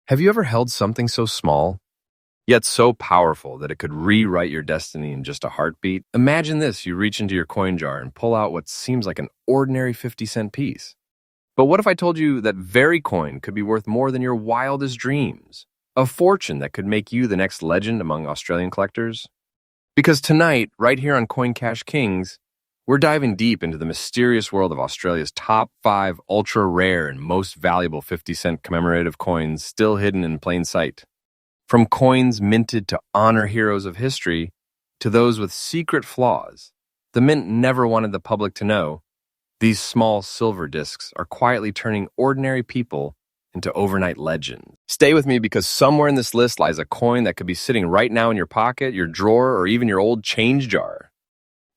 Have you ever held something so small, yet so powerful that it could rewrite your destiny in just a heartbeat? Imagine this, you reach into your coin jar and pull out what seems like an ordinary 50-cent piece. But what if I told you that very coin could be worth more than your wildest dreams? A fortune that could make you the next legend among Australian collectors? Because tonight, right here on Coin Cash Kings, we're diving deep into the mysterious world of Australia's top 5 ultra-rare and most valuable 50-cent commemorative coins still hidden in plain sight. From coins minted to honor heroes of history, to those with secret flaws the mint never wanted the public to know, these small silver discs are quietly turning ordinary people into overnight legends. Stay with me because somewhere in this list lies a coin that could be sitting right now in your pocket, your drawer, or even your old change jar.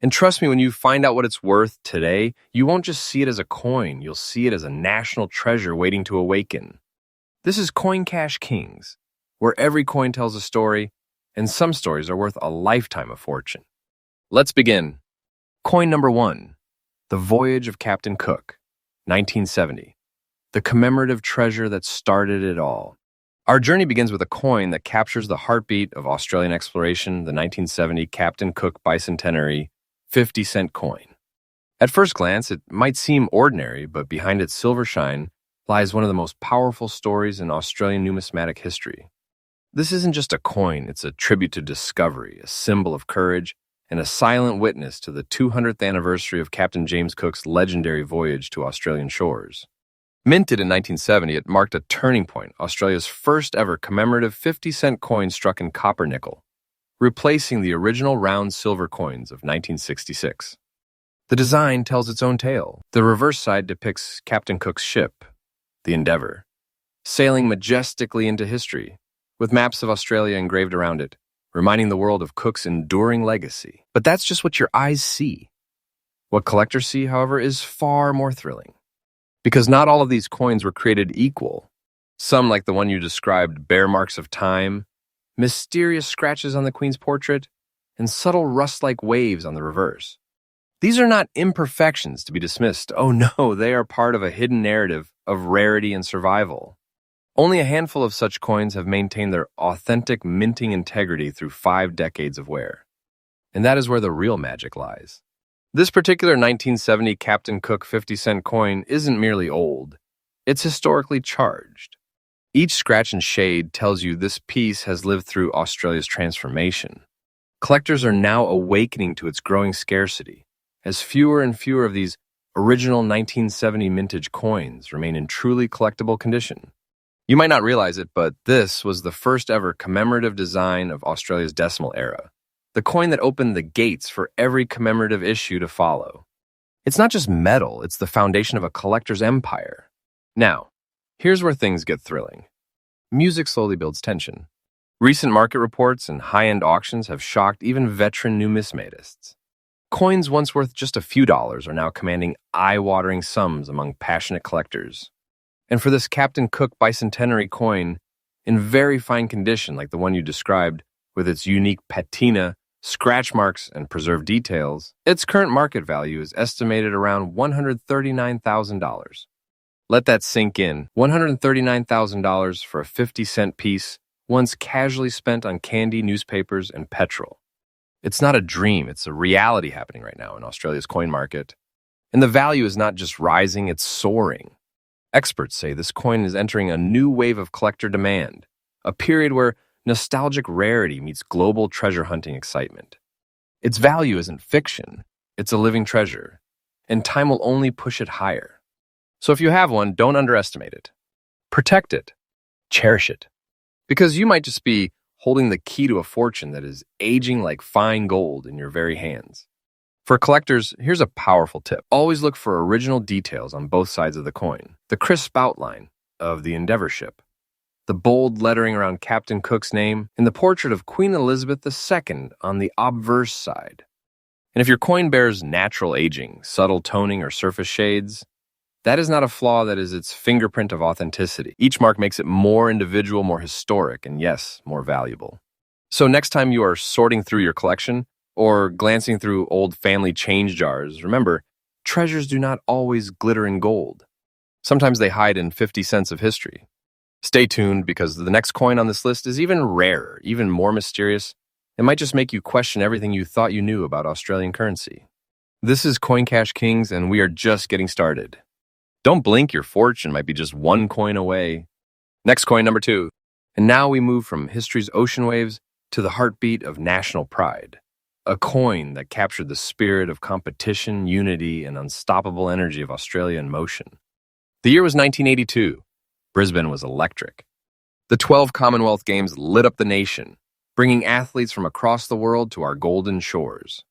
And trust me, when you find out what it's worth today, you won't just see it as a coin, you'll see it as a national treasure waiting to awaken. This is Coin Cash Kings, where every coin tells a story, and some stories are worth a lifetime of fortune. Let's begin. Coin number 1, the Voyage of Captain Cook, 1970. The commemorative treasure that started it all. Our journey begins with a coin that captures the heartbeat of Australian exploration, the 1970 Captain Cook Bicentenary 50-cent coin. At first glance, it might seem ordinary, but behind its silver shine lies one of the most powerful stories in Australian numismatic history. This isn't just a coin, it's a tribute to discovery, a symbol of courage, and a silent witness to the 200th anniversary of Captain James Cook's legendary voyage to Australian shores. Minted in 1970, it marked a turning point, Australia's first ever commemorative 50-cent coin struck in copper nickel, replacing the original round silver coins of 1966. The design tells its own tale. The reverse side depicts Captain Cook's ship, the Endeavour, sailing majestically into history, with maps of Australia engraved around it, reminding the world of Cook's enduring legacy. But that's just what your eyes see. What collectors see, however, is far more thrilling. Because not all of these coins were created equal. Some, like the one you described, bear marks of time, mysterious scratches on the Queen's portrait, and subtle rust-like waves on the reverse. These are not imperfections to be dismissed. Oh no, they are part of a hidden narrative of rarity and survival. Only a handful of such coins have maintained their authentic minting integrity through 5 decades of wear. And that is where the real magic lies. This particular 1970 Captain Cook 50-cent coin isn't merely old, it's historically charged. Each scratch and shade tells you this piece has lived through Australia's transformation. Collectors are now awakening to its growing scarcity, as fewer and fewer of these original 1970 mintage coins remain in truly collectible condition. You might not realize it, but this was the first ever commemorative design of Australia's decimal era. The coin that opened the gates for every commemorative issue to follow. It's not just metal, it's the foundation of a collector's empire. Now, here's where things get thrilling. Music slowly builds tension. Recent market reports and high-end auctions have shocked even veteran numismatists. Coins once worth just a few dollars are now commanding eye-watering sums among passionate collectors. And for this Captain Cook Bicentenary coin, in very fine condition like the one you described, with its unique patina, scratch marks, and preserved details, its current market value is estimated around $139,000. Let that sink in. $139,000 for a 50-cent piece, once casually spent on candy, newspapers, and petrol. It's not a dream, it's a reality happening right now in Australia's coin market. And the value is not just rising, it's soaring. Experts say this coin is entering a new wave of collector demand, a period where nostalgic rarity meets global treasure hunting excitement. Its value isn't fiction, it's a living treasure, and time will only push it higher. So if you have one, don't underestimate it. Protect it. Cherish it. Because you might just be holding the key to a fortune that is aging like fine gold in your very hands. For collectors, here's a powerful tip. Always look for original details on both sides of the coin. The crisp outline of the Endeavour ship, the bold lettering around Captain Cook's name, and the portrait of Queen Elizabeth II on the obverse side. And if your coin bears natural aging, subtle toning, or surface shades, that is not a flaw, that is its fingerprint of authenticity. Each mark makes it more individual, more historic, and yes, more valuable. So next time you are sorting through your collection, or glancing through old family change jars, remember, treasures do not always glitter in gold. Sometimes they hide in 50 cents of history. Stay tuned because the next coin on this list is even rarer, even more mysterious. It might just make you question everything you thought you knew about Australian currency. This is Coin Cash Kings, and we are just getting started. Don't blink, your fortune might be just one coin away. Next coin, number 2. And now we move from history's ocean waves to the heartbeat of national pride. A coin that captured the spirit of competition, unity, and unstoppable energy of Australia in motion. The year was 1982. Brisbane was electric. The 12 Commonwealth Games lit up the nation, bringing athletes from across the world to our golden shores.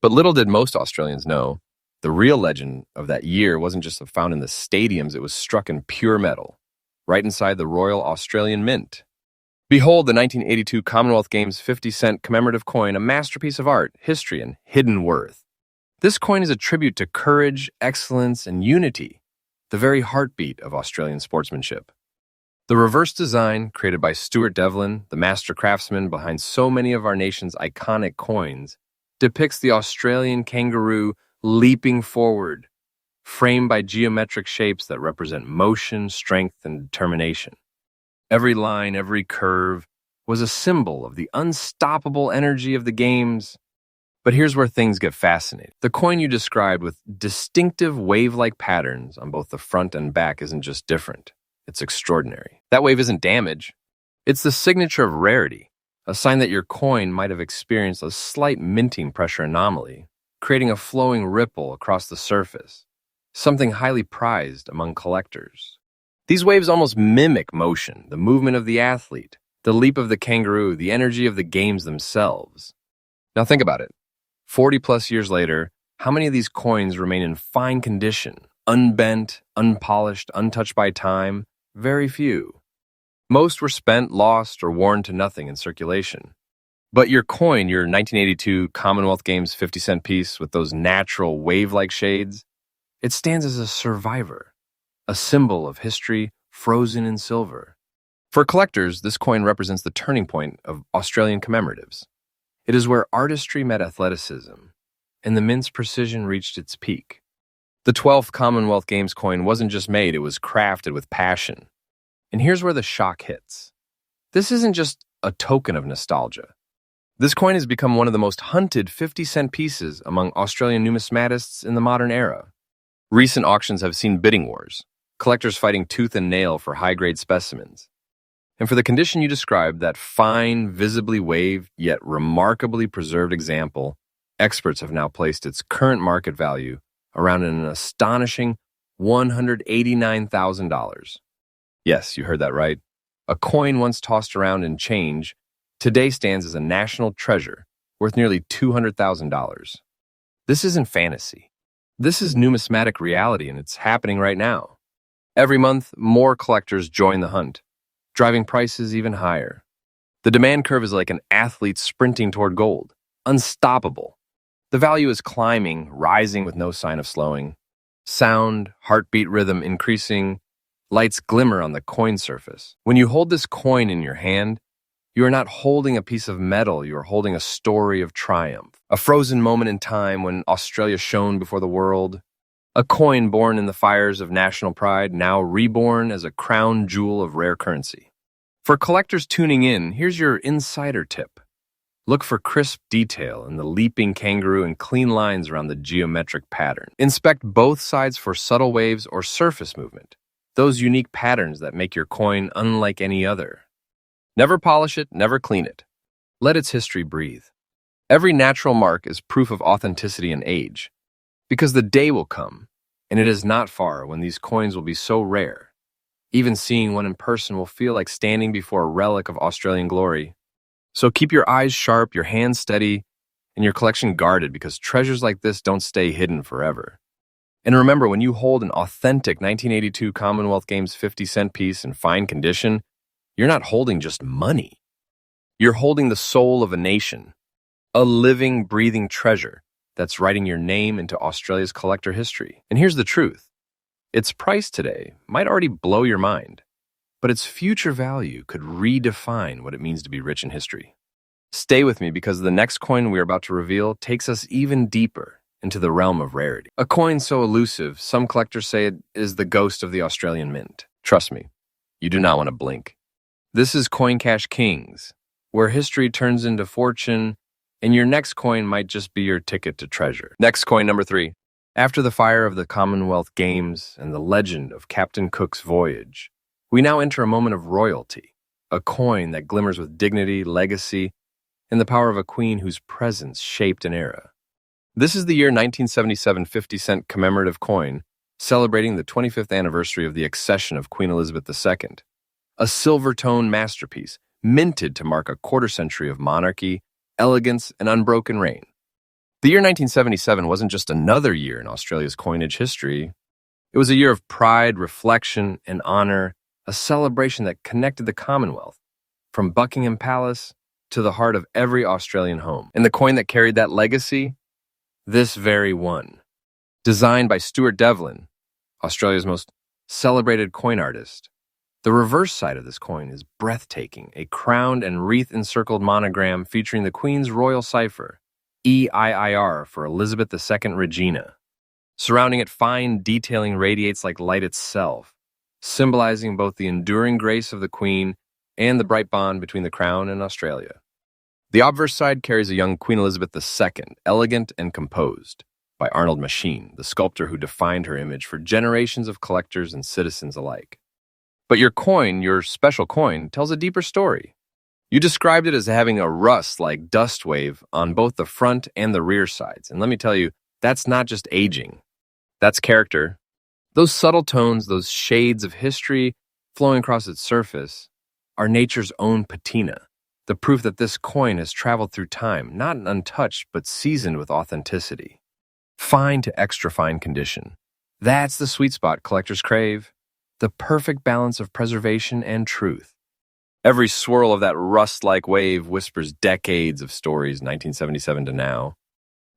But little did most Australians know, the real legend of that year wasn't just found in the stadiums, it was struck in pure metal, right inside the Royal Australian Mint. Behold the 1982 Commonwealth Games 50-cent commemorative coin, a masterpiece of art, history, and hidden worth. This coin is a tribute to courage, excellence, and unity, the very heartbeat of Australian sportsmanship. The reverse design, created by Stuart Devlin, the master craftsman behind so many of our nation's iconic coins, depicts the Australian kangaroo leaping forward, framed by geometric shapes that represent motion, strength, and determination. Every line, every curve was a symbol of the unstoppable energy of the games. But here's where things get fascinating. The coin you described with distinctive wave-like patterns on both the front and back isn't just different. It's extraordinary. That wave isn't damage. It's the signature of rarity, a sign that your coin might have experienced a slight minting pressure anomaly, creating a flowing ripple across the surface, something highly prized among collectors. These waves almost mimic motion, the movement of the athlete, the leap of the kangaroo, the energy of the games themselves. Now think about it. 40-plus years later, how many of these coins remain in fine condition, unbent, unpolished, untouched by time? Very few. Most were spent, lost, or worn to nothing in circulation. But your coin, your 1982 Commonwealth Games 50-cent piece with those natural wave-like shades, it stands as a survivor, a symbol of history frozen in silver. For collectors, this coin represents the turning point of Australian commemoratives. It is where artistry met athleticism, and the mint's precision reached its peak. The 12th Commonwealth Games coin wasn't just made, it was crafted with passion. And here's where the shock hits. This isn't just a token of nostalgia. This coin has become one of the most hunted 50-cent pieces among Australian numismatists in the modern era. Recent auctions have seen bidding wars, collectors fighting tooth and nail for high-grade specimens. And for the condition you described, that fine, visibly waved, yet remarkably preserved example, experts have now placed its current market value around an astonishing $189,000. Yes, you heard that right. A coin once tossed around in change today stands as a national treasure worth nearly $200,000. This isn't fantasy. This is numismatic reality, and it's happening right now. Every month, more collectors join the hunt, driving prices even higher. The demand curve is like an athlete sprinting toward gold, unstoppable. The value is climbing, rising with no sign of slowing. Sound, heartbeat rhythm increasing, lights glimmer on the coin surface. When you hold this coin in your hand, you are not holding a piece of metal, you are holding a story of triumph. A frozen moment in time when Australia shone before the world. A coin born in the fires of national pride, now reborn as a crown jewel of rare currency. For collectors tuning in, here's your insider tip. Look for crisp detail in the leaping kangaroo and clean lines around the geometric pattern. Inspect both sides for subtle waves or surface movement, those unique patterns that make your coin unlike any other. Never polish it, never clean it. Let its history breathe. Every natural mark is proof of authenticity and age, because the day will come, and it is not far when these coins will be so rare. Even seeing one in person will feel like standing before a relic of Australian glory. So keep your eyes sharp, your hands steady, and your collection guarded, because treasures like this don't stay hidden forever. And remember, when you hold an authentic 1982 Commonwealth Games 50-cent piece in fine condition, you're not holding just money. You're holding the soul of a nation, a living, breathing treasure that's writing your name into Australia's collector history. And here's the truth. Its price today might already blow your mind, but its future value could redefine what it means to be rich in history. Stay with me, because the next coin we're about to reveal takes us even deeper into the realm of rarity. A coin so elusive, some collectors say it is the ghost of the Australian Mint. Trust me, You do not want to blink. This is Coin Cash Kings, where history turns into fortune, and your next coin might just be your ticket to treasure. Next coin number 3. After the fire of the Commonwealth Games and the legend of Captain Cook's voyage, we now enter a moment of royalty, a coin that glimmers with dignity, legacy, and the power of a queen whose presence shaped an era. This is the year 1977 50-cent commemorative coin, celebrating the 25th anniversary of the accession of Queen Elizabeth II, a silver-tone masterpiece minted to mark a quarter-century of monarchy, elegance, and unbroken reign. The year 1977 wasn't just another year in Australia's coinage history. It was a year of pride, reflection, and honor, a celebration that connected the Commonwealth, from Buckingham Palace to the heart of every Australian home. And the coin that carried that legacy? This very one. Designed by Stuart Devlin, Australia's most celebrated coin artist. The reverse side of this coin is breathtaking, a crowned and wreath-encircled monogram featuring the Queen's royal cipher, EIIR for Elizabeth II Regina. Surrounding it, fine detailing radiates like light itself, symbolizing both the enduring grace of the Queen and the bright bond between the Crown and Australia. The obverse side carries a young Queen Elizabeth II, elegant and composed, by Arnold Machine, the sculptor who defined her image for generations of collectors and citizens alike. But your coin, your special coin, tells a deeper story. You described it as having a rust-like dust wave on both the front and the rear sides. And let me tell you, that's not just aging. That's character. Those subtle tones, those shades of history flowing across its surface, are nature's own patina, the proof that this coin has traveled through time, not untouched, but seasoned with authenticity. Fine to extra fine condition. That's the sweet spot collectors crave. The perfect balance of preservation and truth. Every swirl of that rust-like wave whispers decades of stories, 1977 to now.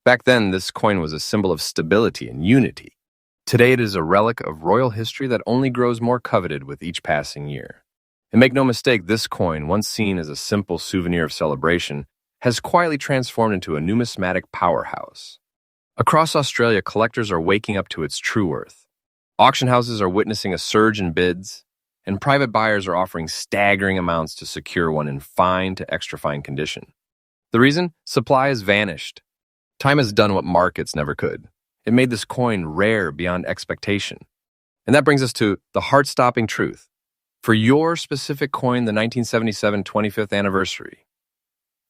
Back then, this coin was a symbol of stability and unity. Today, it is a relic of royal history that only grows more coveted with each passing year. And make no mistake, this coin, once seen as a simple souvenir of celebration, has quietly transformed into a numismatic powerhouse. Across Australia, collectors are waking up to its true worth. Auction houses are witnessing a surge in bids, and private buyers are offering staggering amounts to secure one in fine to extra fine condition. The reason? Supply has vanished. Time has done what markets never could. It made this coin rare beyond expectation. And that brings us to the heart-stopping truth. For your specific coin, the 1977 25th anniversary,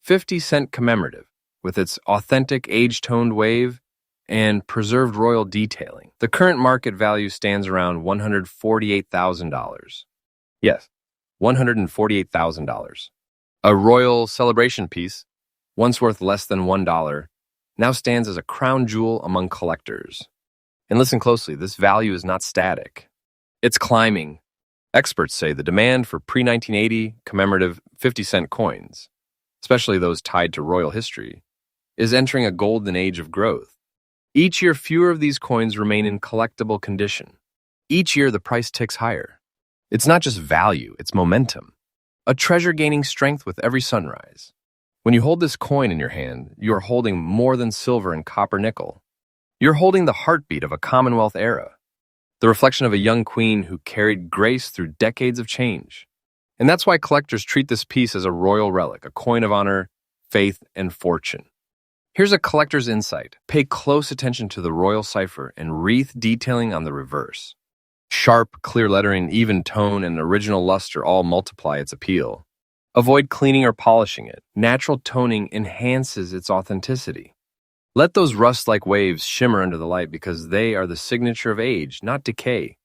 50-cent commemorative, with its authentic age-toned wave and preserved royal detailing. The current market value stands around $148,000. Yes, $148,000. A royal celebration piece, once worth less than $1, now stands as a crown jewel among collectors. And listen closely, this value is not static. It's climbing. Experts say the demand for pre-1980 commemorative 50-cent coins, especially those tied to royal history, is entering a golden age of growth. Each year, fewer of these coins remain in collectible condition. Each year, the price ticks higher. It's not just value, it's momentum. A treasure gaining strength with every sunrise. When you hold this coin in your hand, you are holding more than silver and copper nickel. You're holding the heartbeat of a Commonwealth era, the reflection of a young queen who carried grace through decades of change. And that's why collectors treat this piece as a royal relic, a coin of honor, faith, and fortune. Here's a collector's insight. Pay close attention to the royal cipher and wreath detailing on the reverse. Sharp, clear lettering, even tone, and original luster all multiply its appeal. Avoid cleaning or polishing it. Natural toning enhances its authenticity. Let those rust-like waves shimmer under the light because they are the signature of age, not decay.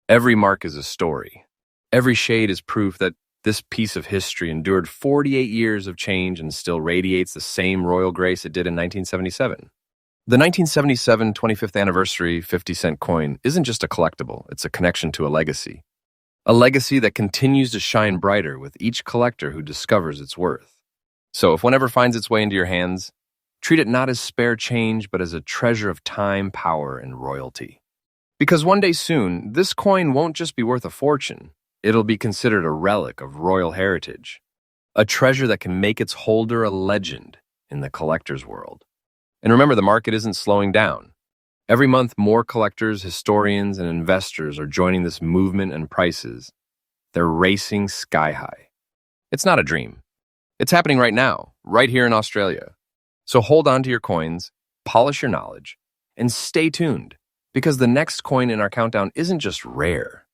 Every mark is a story. Every shade is proof that this piece of history endured 48 years of change and still radiates the same royal grace it did in 1977. The 1977 25th anniversary 50-cent coin isn't just a collectible, it's a connection to a legacy. A legacy that continues to shine brighter with each collector who discovers its worth. So if one ever finds its way into your hands, treat it not as spare change, but as a treasure of time, power, and royalty. Because one day soon, this coin won't just be worth a fortune. It'll be considered a relic of royal heritage, a treasure that can make its holder a legend in the collector's world. And remember, the market isn't slowing down. Every month, more collectors, historians, and investors are joining this movement, and prices, They're racing sky high. It's not a dream. It's happening right now, right here in Australia. So hold on to your coins, polish your knowledge, and stay tuned, because the next coin in our countdown isn't just rare.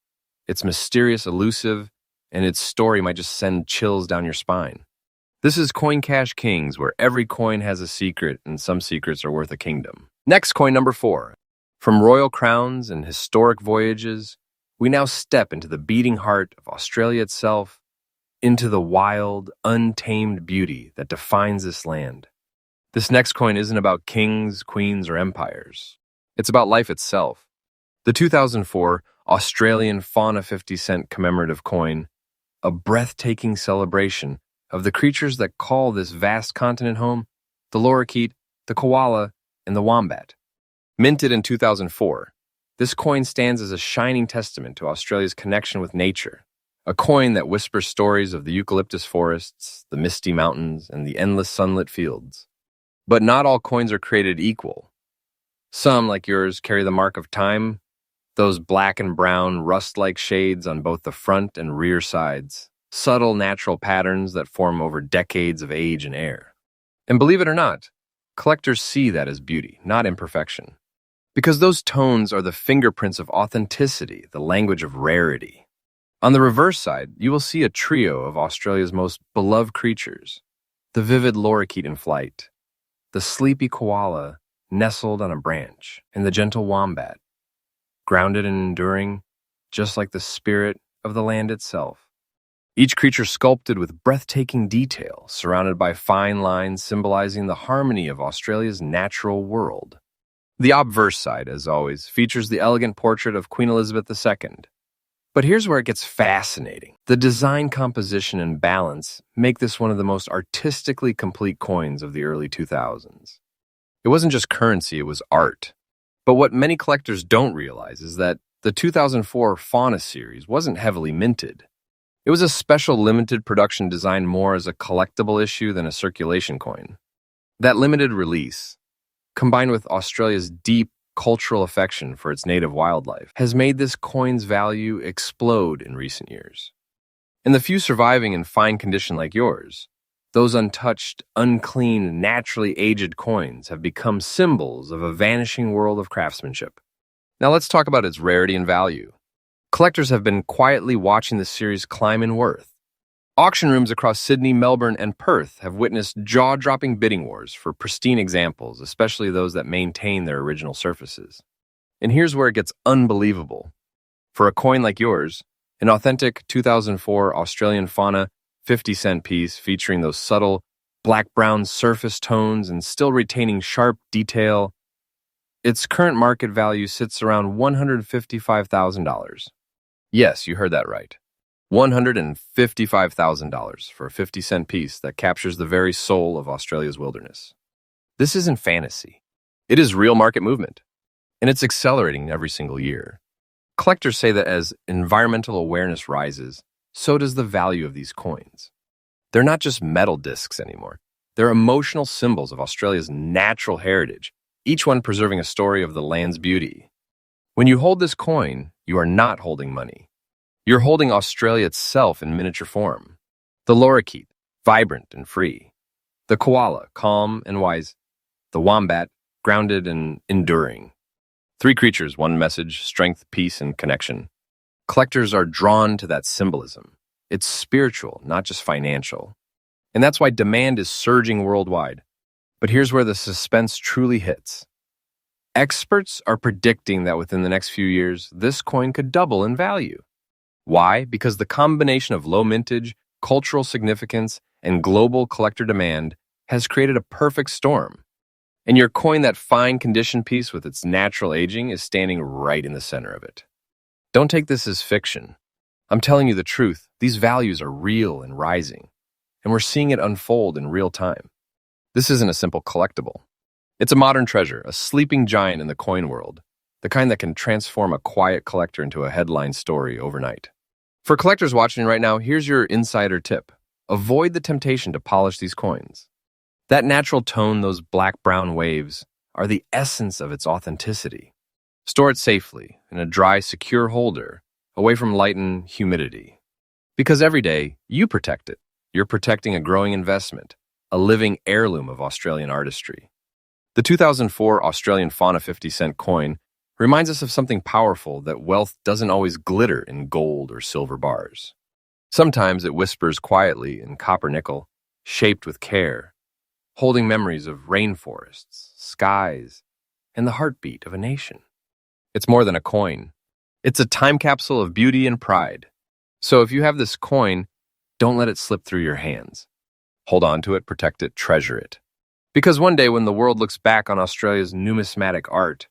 It's mysterious, elusive, and its story might just send chills down your spine. This is Coin Cash Kings, where every coin has a secret, and some secrets are worth a kingdom. Next, coin number 4. From royal crowns and historic voyages, we now step into the beating heart of Australia itself, into the wild, untamed beauty that defines this land. This next coin isn't about kings, queens, or empires. It's about life itself. The 2004 Australian Fauna 50-cent commemorative coin, a breathtaking celebration of the creatures that call this vast continent home, the lorikeet, the koala, and the wombat. Minted in 2004, this coin stands as a shining testament to Australia's connection with nature, a coin that whispers stories of the eucalyptus forests, the misty mountains, and the endless sunlit fields. But not all coins are created equal. Some, like yours, carry the mark of time, those black and brown rust-like shades on both the front and rear sides, subtle natural patterns that form over decades of age and air. And believe it or not, collectors see that as beauty, not imperfection. Because those tones are the fingerprints of authenticity, the language of rarity. On the reverse side, you will see a trio of Australia's most beloved creatures: the vivid lorikeet in flight, the sleepy koala nestled on a branch, and the gentle wombat, grounded and enduring, just like the spirit of the land itself. Each creature sculpted with breathtaking detail, surrounded by fine lines symbolizing the harmony of Australia's natural world. The obverse side, as always, features the elegant portrait of Queen Elizabeth II. But here's where it gets fascinating. The design, composition, and balance make this one of the most artistically complete coins of the early 2000s. It wasn't just currency, it was art. But what many collectors don't realize is that the 2004 Fauna series wasn't heavily minted. It was a special limited production designed more as a collectible issue than a circulation coin. That limited release, combined with Australia's deep cultural affection for its native wildlife, has made this coin's value explode in recent years. And the few surviving in fine condition like yours, those untouched, unclean, naturally aged coins have become symbols of a vanishing world of craftsmanship. Now let's talk about its rarity and value. Collectors have been quietly watching the series climb in worth. Auction rooms across Sydney, Melbourne, and Perth have witnessed jaw-dropping bidding wars for pristine examples, especially those that maintain their original surfaces. And here's where it gets unbelievable. For a coin like yours, an authentic 2004 Australian Fauna 50-cent piece featuring those subtle black-brown surface tones and still retaining sharp detail, its current market value sits around $155,000. Yes, you heard that right. $155,000 for a 50-cent piece that captures the very soul of Australia's wilderness. This isn't fantasy. It is real market movement, and it's accelerating every single year. Collectors say that as environmental awareness rises, so does the value of these coins. They're not just metal discs anymore. They're emotional symbols of Australia's natural heritage, each one preserving a story of the land's beauty. When you hold this coin, you are not holding money. You're holding Australia itself in miniature form. The lorikeet, vibrant and free. The koala, calm and wise. The wombat, grounded and enduring. 3 creatures, one message: strength, peace, and connection. Collectors are drawn to that symbolism. It's spiritual, not just financial. And that's why demand is surging worldwide. But here's where the suspense truly hits. Experts are predicting that within the next few years, this coin could double in value. Why? Because the combination of low mintage, cultural significance, and global collector demand has created a perfect storm. And your coin, that fine condition piece with its natural aging, is standing right in the center of it. Don't take this as fiction. I'm telling you the truth. These values are real and rising, and we're seeing it unfold in real time. This isn't a simple collectible. It's a modern treasure, a sleeping giant in the coin world, the kind that can transform a quiet collector into a headline story overnight. For collectors watching right now, here's your insider tip. Avoid the temptation to polish these coins. That natural tone, those black-brown waves, are the essence of its authenticity. Store it safely in a dry, secure holder, away from light and humidity. Because every day, you protect it. You're protecting a growing investment, a living heirloom of Australian artistry. The 2004 Australian Fauna 50-cent coin reminds us of something powerful, that wealth doesn't always glitter in gold or silver bars. Sometimes it whispers quietly in copper nickel, shaped with care, holding memories of rainforests, skies, and the heartbeat of a nation. It's more than a coin. It's a time capsule of beauty and pride. So if you have this coin, don't let it slip through your hands. Hold on to it, protect it, treasure it. Because one day when the world looks back on Australia's numismatic art,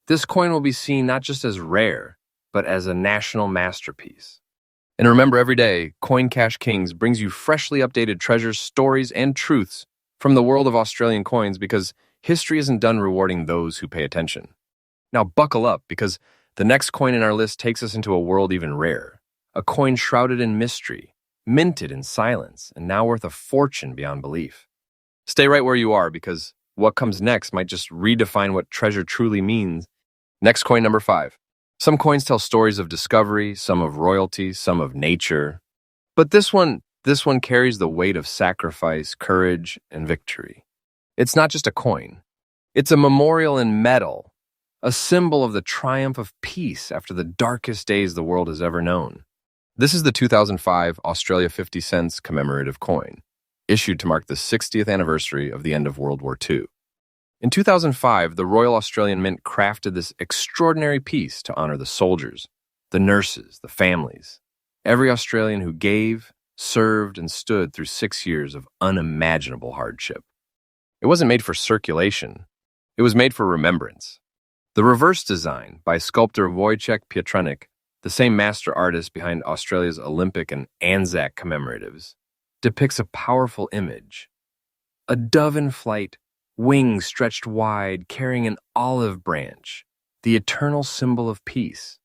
this coin will be seen not just as rare, but as a national masterpiece. And remember, every day, Coin Cash Kings brings you freshly updated treasures, stories, and truths from the world of Australian coins, because history isn't done rewarding those who pay attention. Now buckle up, because the next coin in our list takes us into a world even rarer. A coin shrouded in mystery, minted in silence, and now worth a fortune beyond belief. Stay right where you are, because what comes next might just redefine what treasure truly means. Next coin, number 5. Some coins tell stories of discovery, some of royalty, some of nature. But this one carries the weight of sacrifice, courage, and victory. It's not just a coin. It's a memorial in metal, a symbol of the triumph of peace after the darkest days the world has ever known. This is the 2005 Australia 50 cents commemorative coin, issued to mark the 60th anniversary of the end of World War II. In 2005, the Royal Australian Mint crafted this extraordinary piece to honor the soldiers, the nurses, the families, every Australian who gave, served, and stood through 6 years of unimaginable hardship. It wasn't made for circulation. It was made for remembrance. The reverse design, by sculptor Wojciech Pietrunic, the same master artist behind Australia's Olympic and Anzac commemoratives, depicts a powerful image. A dove in flight, wings stretched wide, carrying an olive branch, the eternal symbol of peace.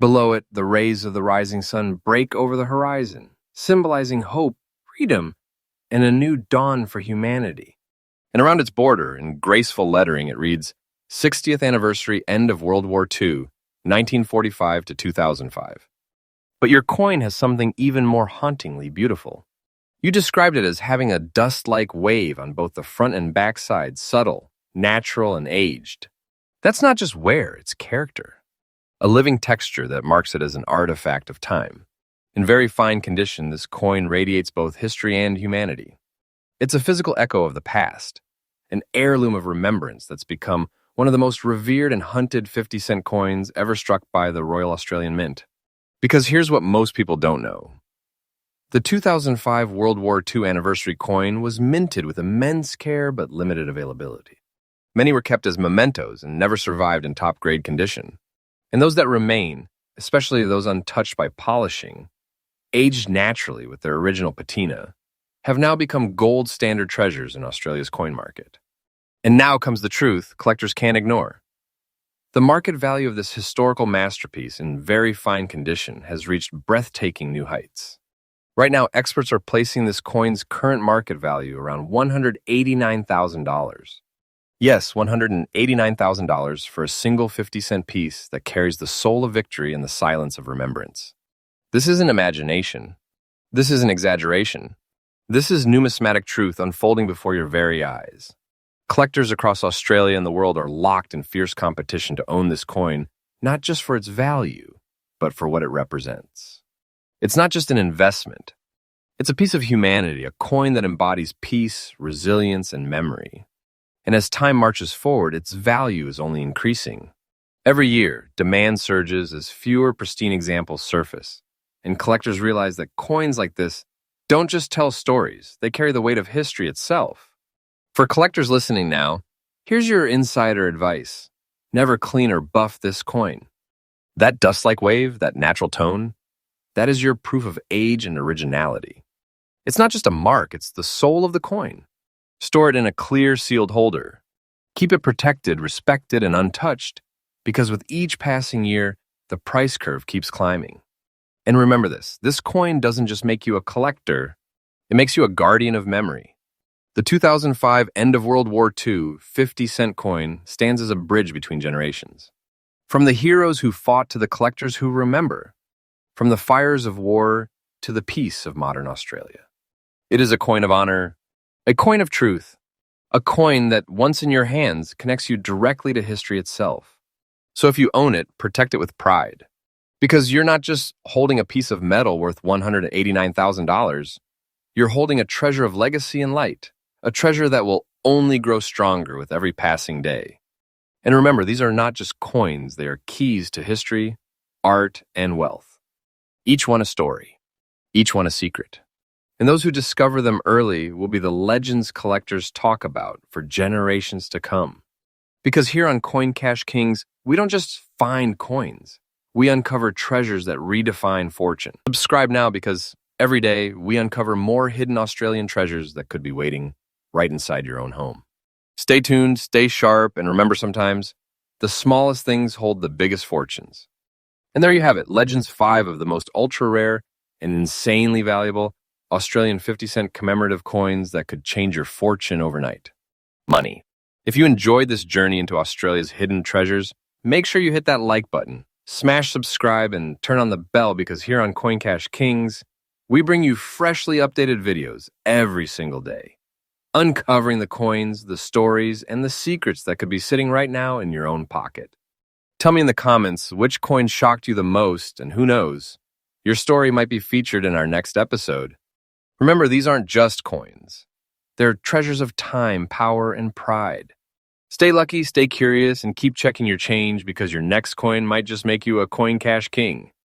Below it, the rays of the rising sun break over the horizon, symbolizing hope, freedom, and a new dawn for humanity. And around its border, in graceful lettering, it reads, 60th Anniversary End of World War II, 1945 to 2005. But your coin has something even more hauntingly beautiful. You described it as having a dust-like wave on both the front and back sides, subtle, natural, and aged. That's not just wear, it's character. A living texture that marks it as an artifact of time. In very fine condition, this coin radiates both history and humanity. It's a physical echo of the past, an heirloom of remembrance that's become one of the most revered and hunted 50-cent coins ever struck by the Royal Australian Mint. Because here's what most people don't know. The 2005 World War II anniversary coin was minted with immense care but limited availability. Many were kept as mementos and never survived in top-grade condition. And those that remain, especially those untouched by polishing, aged naturally with their original patina, have now become gold standard treasures in Australia's coin market. And now comes the truth collectors can't ignore. The market value of this historical masterpiece in very fine condition has reached breathtaking new heights. Right now, experts are placing this coin's current market value around $189,000. Yes, $189,000 for a single 50-cent piece that carries the soul of victory and the silence of remembrance. This isn't imagination. This isn't exaggeration. This is numismatic truth unfolding before your very eyes. Collectors across Australia and the world are locked in fierce competition to own this coin, not just for its value, but for what it represents. It's not just an investment. It's a piece of humanity, a coin that embodies peace, resilience, and memory. And as time marches forward, its value is only increasing. Every year, demand surges as fewer pristine examples surface, and collectors realize that coins like this don't just tell stories, they carry the weight of history itself. For collectors listening now, here's your insider advice. Never clean or buff this coin. That dust-like wave, that natural tone, that is your proof of age and originality. It's not just a mark, it's the soul of the coin. Store it in a clear, sealed holder. Keep it protected, respected, and untouched, because with each passing year, the price curve keeps climbing. And remember this coin doesn't just make you a collector, it makes you a guardian of memory. The 2005 End of World War II 50-cent coin stands as a bridge between generations. From the heroes who fought to the collectors who remember. From the fires of war to the peace of modern Australia. It is a coin of honor, a coin of truth, a coin that, once in your hands, connects you directly to history itself. So if you own it, protect it with pride. Because you're not just holding a piece of metal worth $189,000, you're holding a treasure of legacy and light, a treasure that will only grow stronger with every passing day. And remember, these are not just coins, they are keys to history, art, and wealth. Each one a story, each one a secret. And those who discover them early will be the legends collectors talk about for generations to come. Because here on Coin Cash Kings, we don't just find coins. We uncover treasures that redefine fortune. Subscribe now because every day we uncover more hidden Australian treasures that could be waiting right inside your own home. Stay tuned, stay sharp, and remember sometimes, the smallest things hold the biggest fortunes. And there you have it, Legends 5 of the most ultra-rare and insanely valuable Australian 50-cent commemorative coins that could change your fortune overnight. Money. If you enjoyed this journey into Australia's hidden treasures, make sure you hit that like button, smash subscribe, and turn on the bell because here on Coin Cash Kings, we bring you freshly updated videos every single day, uncovering the coins, the stories, and the secrets that could be sitting right now in your own pocket. Tell me in the comments which coin shocked you the most, and who knows, your story might be featured in our next episode. Remember, these aren't just coins. They're treasures of time, power, and pride. Stay lucky, stay curious, and keep checking your change because your next coin might just make you a Coin Cash King.